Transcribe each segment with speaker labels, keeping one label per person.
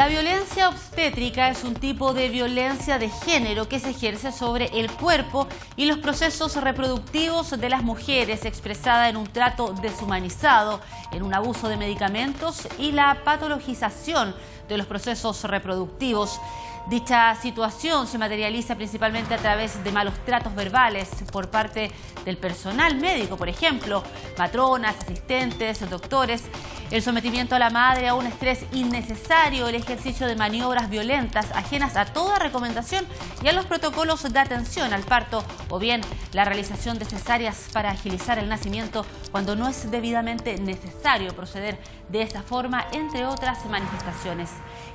Speaker 1: La violencia obstétrica es un tipo de violencia de género que se ejerce sobre el cuerpo y los procesos reproductivos de las mujeres, expresada en un trato deshumanizado, en un abuso de medicamentos y la patologización de los procesos reproductivos. Dicha situación se materializa principalmente a través de malos tratos verbales por parte del personal médico, por ejemplo, matronas, asistentes, doctores, el sometimiento a la madre a un estrés innecesario, el ejercicio de maniobras violentas ajenas a toda recomendación y a los protocolos de atención al parto, o bien la realización de cesáreas para agilizar el nacimiento cuando no es debidamente necesario proceder de esta forma, entre otras manifestaciones.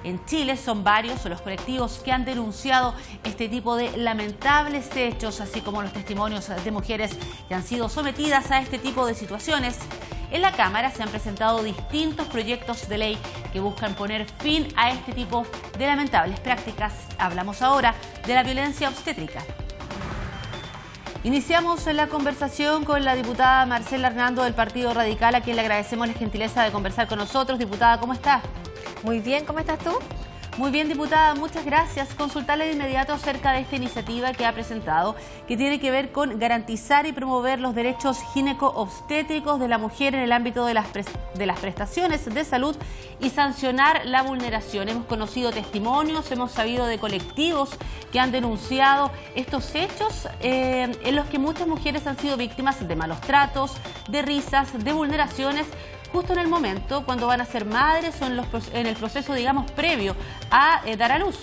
Speaker 1: En Chile son varios los colectivos que han denunciado este tipo de lamentables hechos, así como los testimonios de mujeres que han sido sometidas a este tipo de situaciones. En la Cámara se han presentado distintos proyectos de ley que buscan poner fin a este tipo de lamentables prácticas. Hablamos ahora de la violencia obstétrica. Iniciamos la conversación con la diputada Marcela Hernando del Partido Radical, a quien le agradecemos la gentileza de conversar con nosotros. Diputada, ¿cómo está?
Speaker 2: Muy bien, ¿cómo estás tú?
Speaker 1: Muy bien, diputada, muchas gracias. Consultarle de inmediato acerca de esta iniciativa que ha presentado, que tiene que ver con garantizar y promover los derechos gineco-obstétricos de la mujer en el ámbito de las prestaciones de salud y sancionar la vulneración. Hemos conocido testimonios, hemos sabido de colectivos que han denunciado estos hechos en los que muchas mujeres han sido víctimas de malos tratos, de risas, de vulneraciones, justo en el momento cuando van a ser madres o en el proceso, digamos, previo a dar a luz.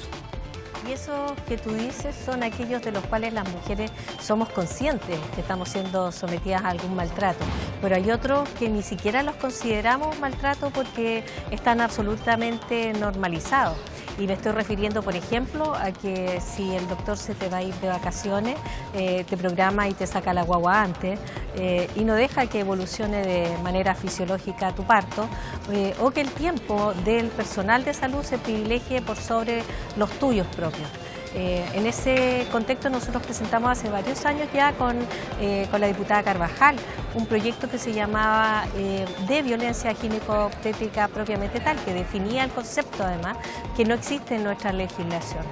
Speaker 2: Y eso que tú dices son aquellos de los cuales las mujeres somos conscientes que estamos siendo sometidas a algún maltrato, pero hay otros que ni siquiera los consideramos maltrato porque están absolutamente normalizados. Y me estoy refiriendo, por ejemplo, a que si el doctor se te va a ir de vacaciones, te programa y te saca la guagua antes y no deja que evolucione de manera fisiológica tu parto, o que el tiempo del personal de salud se privilegie por sobre los tuyos propios. En ese contexto nosotros presentamos hace varios años ya con la diputada Carvajal un proyecto que se llamaba de violencia gineco-obstétrica propiamente tal, que definía el concepto además que no existe en nuestra legislación.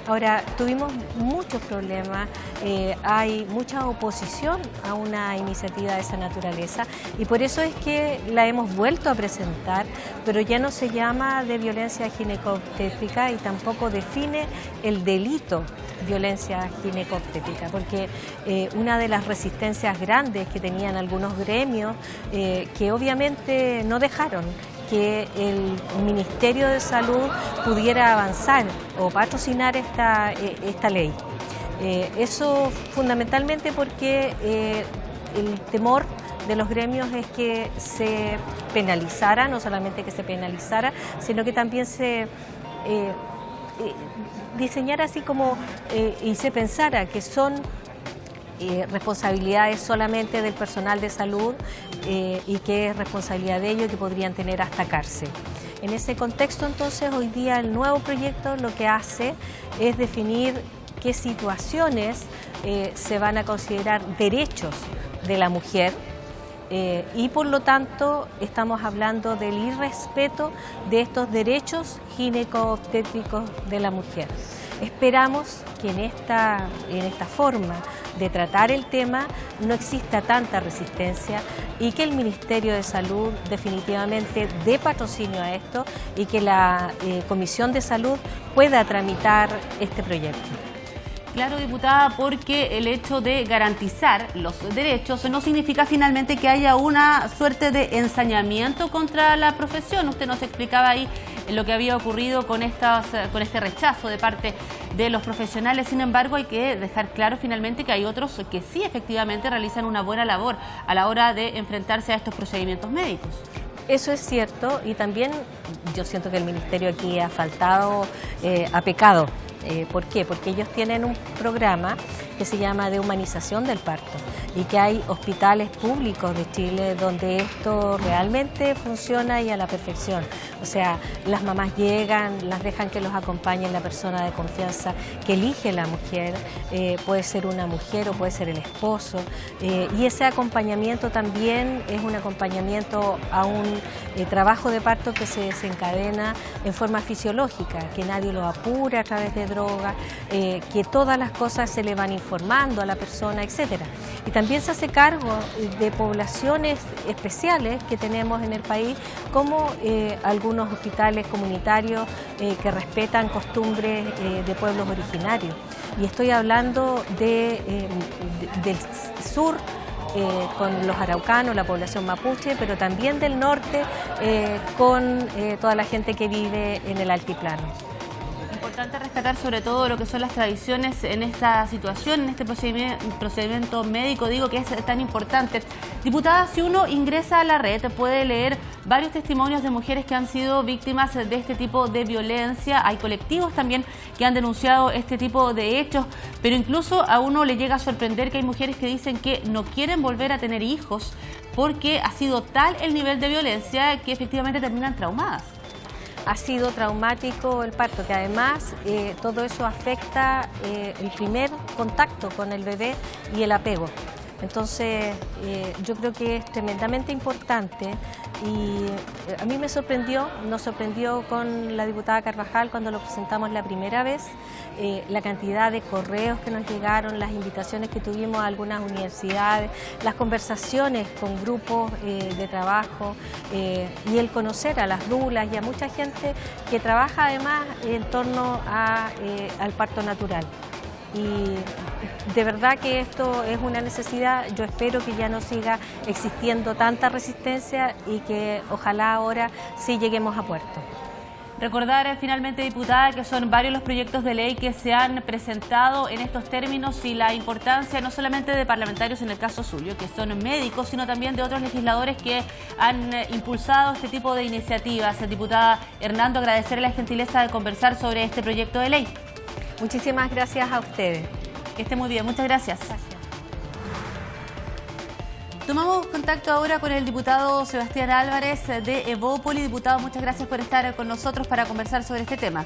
Speaker 2: Ahora, tuvimos muchos problemas, hay mucha oposición a una iniciativa de esa naturaleza y por eso es que la hemos vuelto a presentar, pero ya no se llama de violencia gineco-obstétrica y tampoco define el delito violencia gineco-obstétrica, porque una de las resistencias grandes que tenían algunos gremios, que obviamente no dejaron que el Ministerio de Salud pudiera avanzar o patrocinar esta ley. Eso fundamentalmente porque el temor de los gremios es que se penalizara, no solamente que se penalizara, sino que también se diseñara así como y se pensara que son responsabilidades solamente del personal de salud y que es responsabilidad de ellos y que podrían tener hasta cárcel. En ese contexto, entonces, hoy día el nuevo proyecto lo que hace es definir qué situaciones se van a considerar derechos de la mujer y por lo tanto estamos hablando del irrespeto de estos derechos gineco-obstétricos de la mujer. Esperamos que en esta forma de tratar el tema no exista tanta resistencia y que el Ministerio de Salud definitivamente dé patrocinio a esto y que la Comisión de Salud pueda tramitar este proyecto.
Speaker 1: Claro, diputada, porque el hecho de garantizar los derechos no significa finalmente que haya una suerte de ensañamiento contra la profesión. Usted nos explicaba ahí lo que había ocurrido con este rechazo de parte de los profesionales. Sin embargo, hay que dejar claro finalmente que hay otros que sí efectivamente realizan una buena labor a la hora de enfrentarse a estos procedimientos médicos.
Speaker 2: Eso es cierto y también yo siento que el Ministerio aquí ha faltado, ha pecado. ¿Por qué? Porque ellos tienen un programa que se llama de humanización del parto y que hay hospitales públicos de Chile donde esto realmente funciona y a la perfección. O sea, las mamás llegan, las dejan que los acompañe la persona de confianza que elige la mujer, puede ser una mujer o puede ser el esposo, y ese acompañamiento también es un acompañamiento a un trabajo de parto que se desencadena en forma fisiológica, que nadie lo apura a través de drogas, que todas las cosas se le van informando a la persona, etcétera. Y también se hace cargo de poblaciones especiales que tenemos en el país, como algunos hospitales comunitarios que respetan costumbres de pueblos originarios. Y estoy hablando del sur, con los araucanos, la población mapuche, pero también del norte con toda la gente que vive en el altiplano.
Speaker 1: Importante rescatar sobre todo lo que son las tradiciones en esta situación, en este procedimiento médico, digo que es tan importante. Diputada, si uno ingresa a la red puede leer varios testimonios de mujeres que han sido víctimas de este tipo de violencia. Hay colectivos también que han denunciado este tipo de hechos, pero incluso a uno le llega a sorprender que hay mujeres que dicen que no quieren volver a tener hijos porque ha sido tal el nivel de violencia que efectivamente terminan traumadas.
Speaker 2: Ha sido traumático el parto, que además todo eso afecta el primer contacto con el bebé y el apego. Entonces yo creo que es tremendamente importante y a mí nos sorprendió con la diputada Carvajal cuando lo presentamos la primera vez, la cantidad de correos que nos llegaron, las invitaciones que tuvimos a algunas universidades, las conversaciones con grupos de trabajo y el conocer a las dulas y a mucha gente que trabaja además en torno al parto natural. Y de verdad que esto es una necesidad. Yo espero que ya no siga existiendo tanta resistencia y que ojalá ahora sí lleguemos a puerto.
Speaker 1: Recordar finalmente, diputada, que son varios los proyectos de ley que se han presentado en estos términos y la importancia no solamente de parlamentarios en el caso suyo, que son médicos, sino también de otros legisladores que han impulsado este tipo de iniciativas. Diputada Hernando, agradecerle la gentileza de conversar sobre este proyecto de ley.
Speaker 2: Muchísimas gracias a ustedes.
Speaker 1: Que esté muy bien, muchas gracias.
Speaker 2: Gracias.
Speaker 1: Tomamos contacto ahora con el diputado Sebastián Álvarez de Evópoli. Diputado, muchas gracias por estar con nosotros para conversar sobre este tema.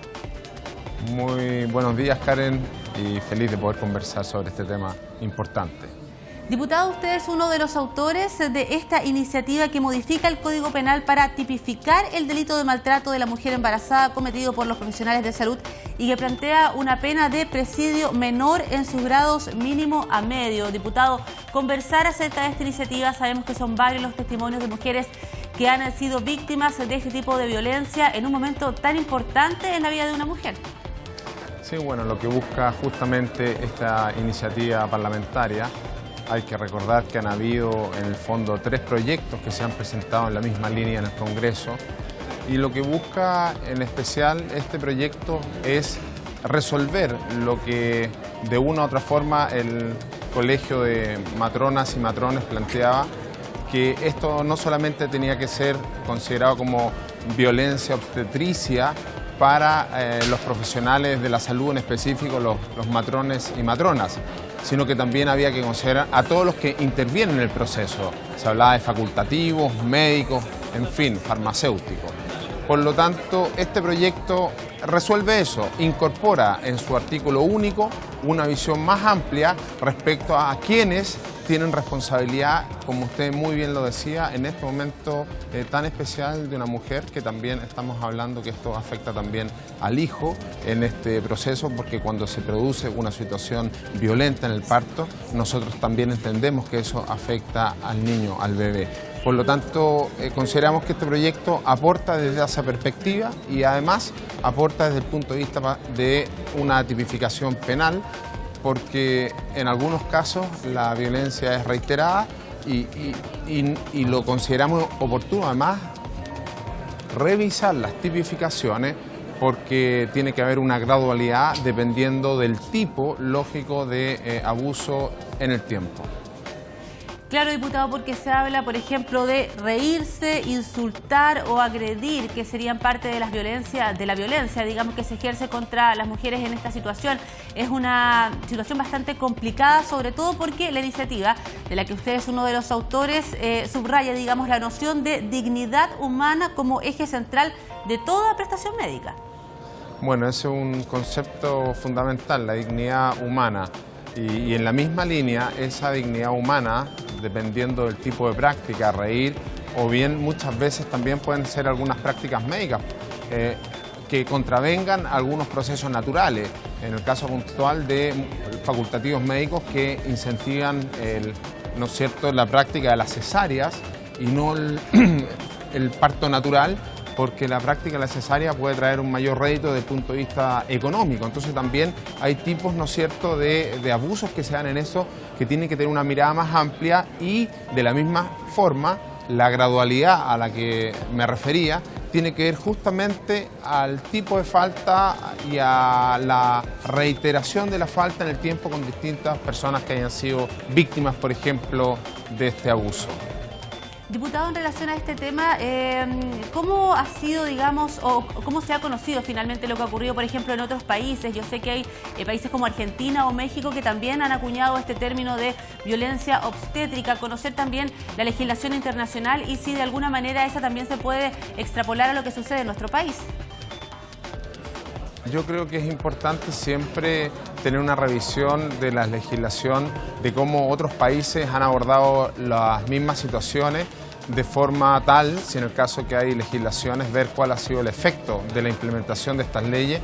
Speaker 3: Muy buenos días, Karen, y feliz de poder conversar sobre este tema importante.
Speaker 1: Diputado, usted es uno de los autores de esta iniciativa que modifica el Código Penal para tipificar el delito de maltrato de la mujer embarazada cometido por los profesionales de salud y que plantea una pena de presidio menor en sus grados mínimo a medio. Diputado, conversar acerca de esta iniciativa, sabemos que son varios los testimonios de mujeres que han sido víctimas de este tipo de violencia en un momento tan importante en la vida de una mujer.
Speaker 3: Sí, bueno, lo que busca justamente esta iniciativa parlamentaria, hay que recordar que han habido en el fondo 3 proyectos que se han presentado en la misma línea en el Congreso y lo que busca en especial este proyecto es resolver lo que de una u otra forma el Colegio de Matronas y Matrones planteaba, que esto no solamente tenía que ser considerado como violencia obstetricia para los profesionales de la salud, en específico los matrones y matronas, sino que también había que considerar a todos los que intervienen en el proceso. Se hablaba de facultativos, médicos, en fin, farmacéuticos. Por lo tanto, este proyecto resuelve eso, incorpora en su artículo único una visión más amplia respecto a quienes tienen responsabilidad, como usted muy bien lo decía, en este momento tan especial de una mujer, que también estamos hablando que esto afecta también al hijo en este proceso, porque cuando se produce una situación violenta en el parto, nosotros también entendemos que eso afecta al niño, al bebé. Por lo tanto, consideramos que este proyecto aporta desde esa perspectiva y además aporta desde el punto de vista de una tipificación penal, porque en algunos casos la violencia es reiterada y lo consideramos oportuno además revisar las tipificaciones, porque tiene que haber una gradualidad dependiendo del tipo lógico de abuso en el tiempo.
Speaker 1: Claro, diputado, porque se habla, por ejemplo, de reírse, insultar o agredir, que serían parte de la violencia, digamos, que se ejerce contra las mujeres en esta situación. Es una situación bastante complicada, sobre todo porque la iniciativa, de la que usted es uno de los autores, subraya, digamos, la noción de dignidad humana como eje central de toda prestación médica.
Speaker 3: Bueno, ese es un concepto fundamental, la dignidad humana. Y en la misma línea, esa dignidad humana, dependiendo del tipo de práctica, reír, o bien muchas veces también pueden ser algunas prácticas médicas que contravengan algunos procesos naturales. En el caso puntual de facultativos médicos que incentivan ¿no es cierto?, la práctica de las cesáreas y no el parto natural, porque la práctica de la cesárea puede traer un mayor rédito desde el punto de vista económico. Entonces también hay tipos, ¿no es cierto?, de abusos que se dan en eso, que tienen que tener una mirada más amplia, y de la misma forma la gradualidad a la que me refería tiene que ver justamente al tipo de falta y a la reiteración de la falta en el tiempo con distintas personas que hayan sido víctimas, por ejemplo, de este abuso.
Speaker 1: Diputado, en relación a este tema, ¿cómo ha sido, digamos, o cómo se ha conocido finalmente lo que ha ocurrido, por ejemplo, en otros países? Yo sé que hay países como Argentina o México que también han acuñado este término de violencia obstétrica. Conocer también la legislación internacional y si de alguna manera esa también se puede extrapolar a lo que sucede en nuestro país.
Speaker 3: Yo creo que es importante siempre tener una revisión de la legislación, de cómo otros países han abordado las mismas situaciones, de forma tal, si en el caso que hay legislaciones, ver cuál ha sido el efecto de la implementación de estas leyes.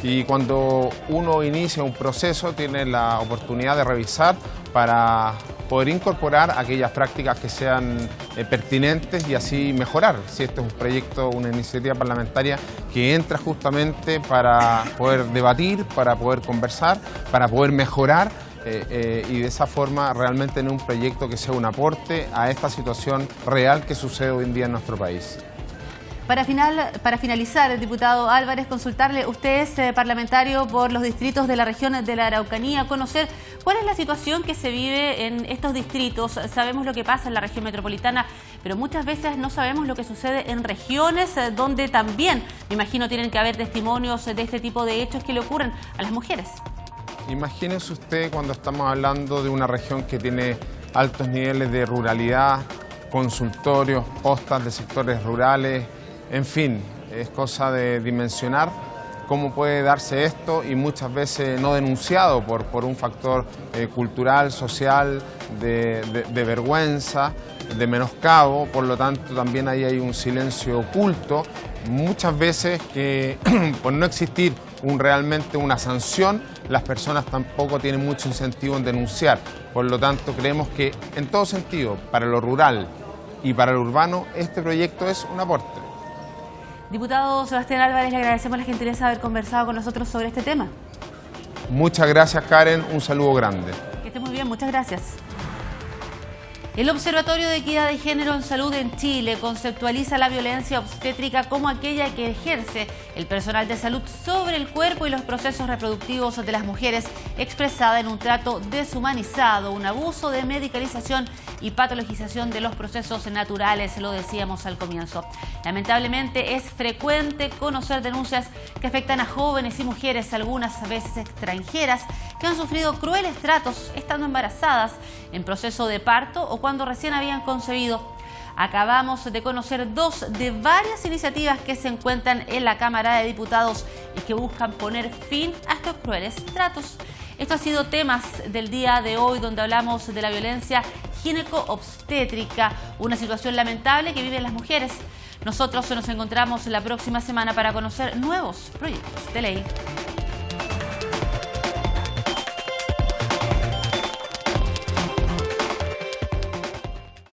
Speaker 3: Y cuando uno inicia un proceso, tiene la oportunidad de revisar para poder incorporar aquellas prácticas que sean pertinentes y así mejorar. Si este es un proyecto, una iniciativa parlamentaria que entra justamente para poder debatir, para poder conversar, para poder mejorar y de esa forma realmente tener un proyecto que sea un aporte a esta situación real que sucede hoy en día en nuestro país.
Speaker 1: Para finalizar, diputado Álvarez, consultarle, usted es parlamentario por los distritos de la región de la Araucanía, conocer cuál es la situación que se vive en estos distritos. Sabemos lo que pasa en la región metropolitana, pero muchas veces no sabemos lo que sucede en regiones donde también, me imagino, tienen que haber testimonios de este tipo de hechos que le ocurren a las mujeres.
Speaker 3: Imagínese usted cuando estamos hablando de una región que tiene altos niveles de ruralidad, consultorios, postas de sectores rurales. En fin, es cosa de dimensionar cómo puede darse esto y muchas veces no denunciado por un factor cultural, social, de vergüenza, de menoscabo. Por lo tanto, también ahí hay un silencio oculto. Muchas veces que por no existir realmente una sanción, las personas tampoco tienen mucho incentivo en denunciar. Por lo tanto, creemos que en todo sentido, para lo rural y para lo urbano, este proyecto es un aporte.
Speaker 1: Diputado Sebastián Álvarez, le agradecemos la gentileza de haber conversado con nosotros sobre este tema.
Speaker 3: Muchas gracias, Karen. Un saludo grande.
Speaker 1: Que esté muy bien, muchas gracias. El Observatorio de Equidad de Género en Salud en Chile conceptualiza la violencia obstétrica como aquella que ejerce el personal de salud sobre el cuerpo y los procesos reproductivos de las mujeres, expresada en un trato deshumanizado, un abuso de medicalización y patologización de los procesos naturales, lo decíamos al comienzo. Lamentablemente es frecuente conocer denuncias que afectan a jóvenes y mujeres, algunas veces extranjeras, que han sufrido crueles tratos estando embarazadas, en proceso de parto o cuando recién habían concebido. Acabamos de conocer dos de varias iniciativas que se encuentran en la Cámara de Diputados y que buscan poner fin a estos crueles tratos. Esto ha sido temas del día de hoy, donde hablamos de la violencia gineco-obstétrica, una situación lamentable que viven las mujeres. Nosotros nos encontramos la próxima semana para conocer nuevos proyectos de ley.